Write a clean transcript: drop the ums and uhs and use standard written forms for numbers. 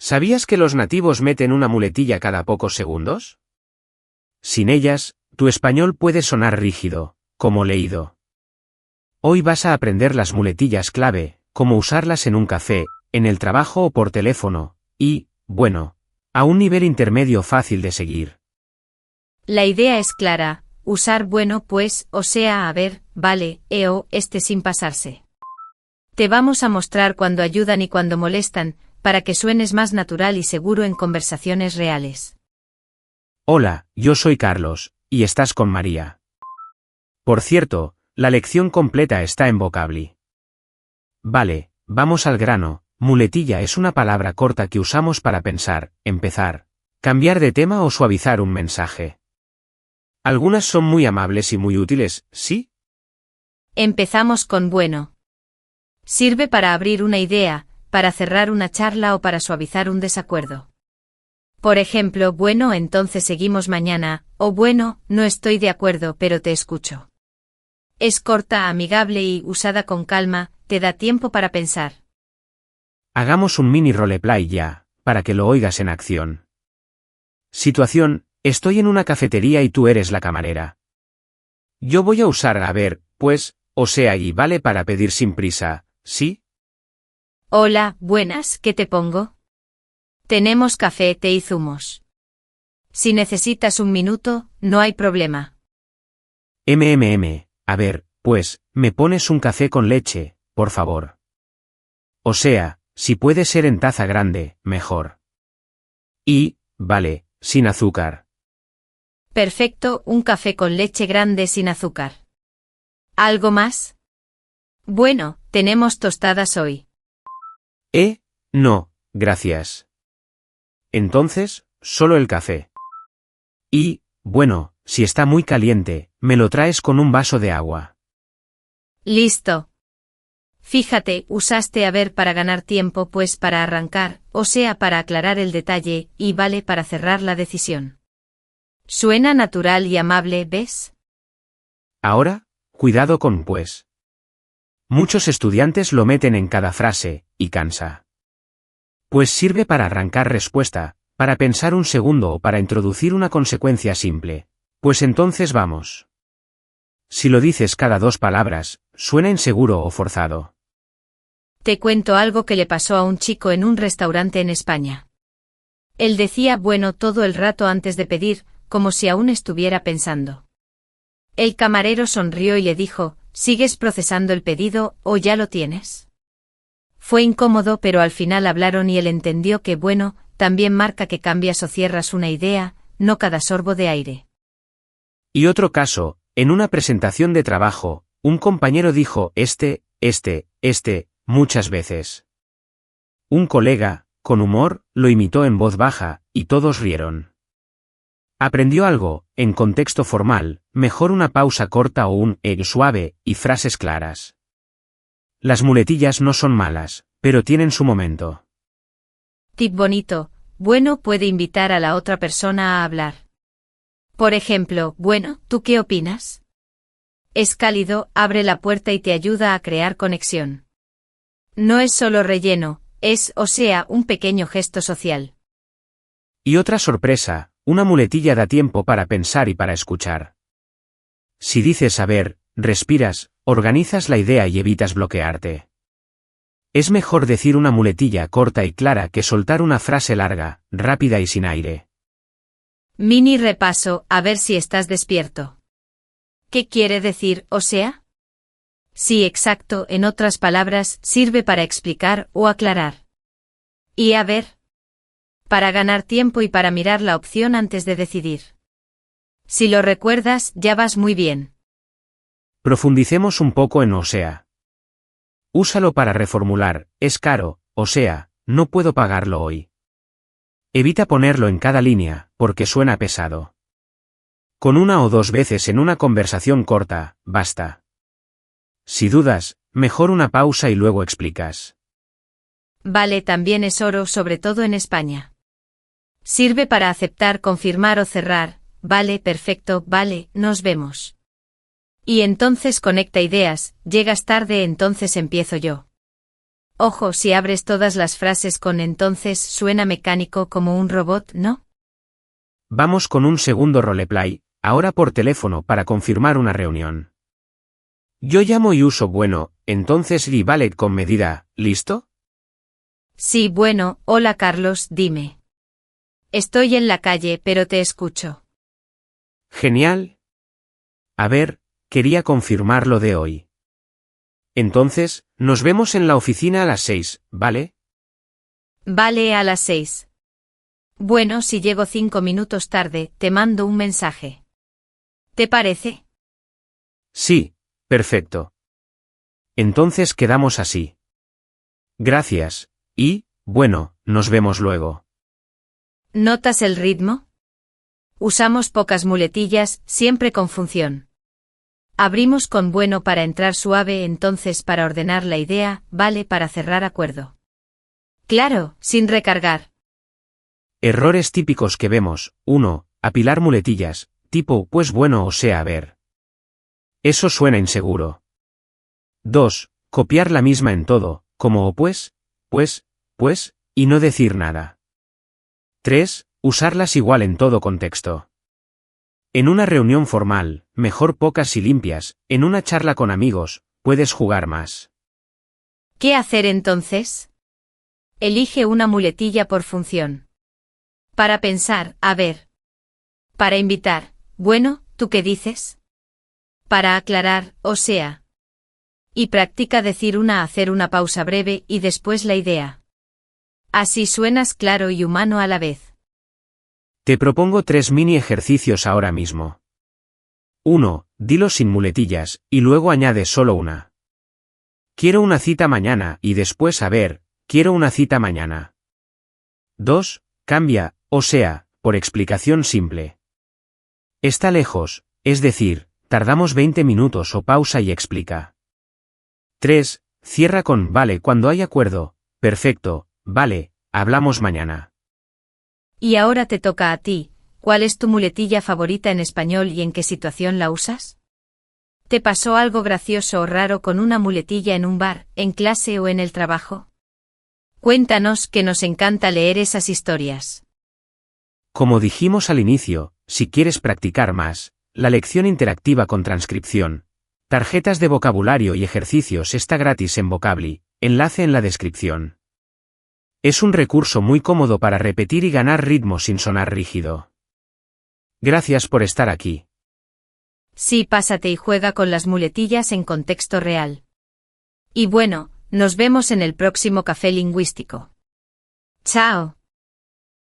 ¿Sabías que los nativos meten una muletilla cada pocos segundos? Sin ellas, tu español puede sonar rígido, como leído. Hoy vas a aprender las muletillas clave, cómo usarlas en un café, en el trabajo o por teléfono, y, bueno, a un nivel intermedio fácil de seguir. La idea es clara, usar bueno pues, o sea, a ver, vale, sin pasarse. Te vamos a mostrar cuando ayudan y cuando molestan, para que suenes más natural y seguro en conversaciones reales. Hola, yo soy Carlos, y estás con María. Por cierto, la lección completa está en Vocabli. Vale, vamos al grano. Muletilla es una palabra corta que usamos para pensar, empezar, cambiar de tema o suavizar un mensaje. Algunas son muy amables y muy útiles, ¿sí? Empezamos con bueno. Sirve para abrir una idea, para cerrar una charla o para suavizar un desacuerdo. Por ejemplo, bueno, entonces seguimos mañana, o bueno, no estoy de acuerdo pero te escucho. Es corta, amigable y, usada con calma, te da tiempo para pensar. Hagamos un mini roleplay ya, para que lo oigas en acción. Situación: estoy en una cafetería y tú eres la camarera. Yo voy a usar a ver, pues, o sea y vale para pedir sin prisa, ¿sí? Hola, buenas, ¿qué te pongo? Tenemos café, té y zumos. Si necesitas un minuto, no hay problema. A ver, pues, me pones un café con leche, por favor. O sea, si puede ser en taza grande, mejor. Y, vale, sin azúcar. Perfecto, un café con leche grande sin azúcar. ¿Algo más? Bueno, tenemos tostadas hoy. No, gracias. Entonces, solo el café. Y, bueno, si está muy caliente, me lo traes con un vaso de agua. Listo. Fíjate, usaste a ver para ganar tiempo pues para arrancar, o sea para aclarar el detalle, y vale para cerrar la decisión. Suena natural y amable, ¿ves? Ahora, cuidado con pues. Muchos estudiantes lo meten en cada frase, y cansa. Pues sirve para arrancar respuesta, para pensar un segundo o para introducir una consecuencia simple. Pues entonces vamos. Si lo dices cada 2 palabras, suena inseguro o forzado. Te cuento algo que le pasó a un chico en un restaurante en España. Él decía bueno todo el rato antes de pedir, como si aún estuviera pensando. El camarero sonrió y le dijo, ¿sigues procesando el pedido o ya lo tienes? Fue incómodo pero al final hablaron y él entendió que bueno, también marca que cambias o cierras una idea, no cada sorbo de aire. Y otro caso, en una presentación de trabajo, un compañero dijo muchas veces. Un colega, con humor, lo imitó en voz baja, y todos rieron. Aprendió algo, en contexto formal, mejor una pausa corta o un suave, y frases claras. Las muletillas no son malas, pero tienen su momento. Tip bonito, bueno puede invitar a la otra persona a hablar. Por ejemplo, bueno, ¿tú qué opinas? Es cálido, abre la puerta y te ayuda a crear conexión. No es solo relleno, es, o sea, un pequeño gesto social. Y otra sorpresa, una muletilla da tiempo para pensar y para escuchar. Si dices a ver, respiras, organizas la idea y evitas bloquearte. Es mejor decir una muletilla corta y clara que soltar una frase larga, rápida y sin aire. Mini repaso, a ver si estás despierto. ¿Qué quiere decir, o sea? Sí, exacto, en otras palabras, sirve para explicar o aclarar. Y a ver. Para ganar tiempo y para mirar la opción antes de decidir. Si lo recuerdas, ya vas muy bien. Profundicemos un poco en o sea. Úsalo para reformular, es caro, o sea, no puedo pagarlo hoy. Evita ponerlo en cada línea, porque suena pesado. Con 1 o 2 veces en una conversación corta, basta. Si dudas, mejor una pausa y luego explicas. Vale, también es oro, sobre todo en España. Sirve para aceptar, confirmar o cerrar, vale, perfecto, vale, nos vemos. Y entonces conecta ideas, llegas tarde, entonces empiezo yo. Ojo, si abres todas las frases con entonces suena mecánico como un robot, ¿no? Vamos con un segundo roleplay, ahora por teléfono para confirmar una reunión. Yo llamo y uso bueno, entonces y ballet con medida, ¿listo? Sí, bueno, hola Carlos, dime. Estoy en la calle, pero te escucho. Genial. A ver, quería confirmar lo de hoy. Entonces, nos vemos en la oficina a las 6, ¿vale? Vale, a las 6. Bueno, si llego 5 minutos tarde, te mando un mensaje. ¿Te parece? Sí, perfecto. Entonces quedamos así. Gracias, y, bueno, nos vemos luego. ¿Notas el ritmo? Usamos pocas muletillas, siempre con función. Abrimos con bueno para entrar suave, entonces para ordenar la idea, vale para cerrar acuerdo. Claro, sin recargar. Errores típicos que vemos. 1. Apilar muletillas, tipo pues bueno o sea a ver. Eso suena inseguro. 2. Copiar la misma en todo, como o pues, y no decir nada. 3. Usarlas igual en todo contexto. En una reunión formal, mejor pocas y limpias, en una charla con amigos, puedes jugar más. ¿Qué hacer entonces? Elige una muletilla por función. Para pensar, a ver. Para invitar, bueno, ¿tú qué dices? Para aclarar, o sea. Y practica decir hacer una pausa breve y después la idea. Así suenas claro y humano a la vez. Te propongo 3 mini ejercicios ahora mismo. 1. Dilo sin muletillas, y luego añade solo una. Quiero una cita mañana, y después a ver, quiero una cita mañana. 2. Cambia, o sea, por explicación simple. Está lejos, es decir, tardamos 20 minutos o pausa y explica. 3. Cierra con vale cuando hay acuerdo, perfecto, vale, hablamos mañana. Y ahora te toca a ti, ¿cuál es tu muletilla favorita en español y en qué situación la usas? ¿Te pasó algo gracioso o raro con una muletilla en un bar, en clase o en el trabajo? Cuéntanos, que nos encanta leer esas historias. Como dijimos al inicio, si quieres practicar más, la lección interactiva con transcripción, tarjetas de vocabulario y ejercicios está gratis en Vocably, enlace en la descripción. Es un recurso muy cómodo para repetir y ganar ritmo sin sonar rígido. Gracias por estar aquí. Sí, pásate y juega con las muletillas en contexto real. Y bueno, nos vemos en el próximo café lingüístico. Chao.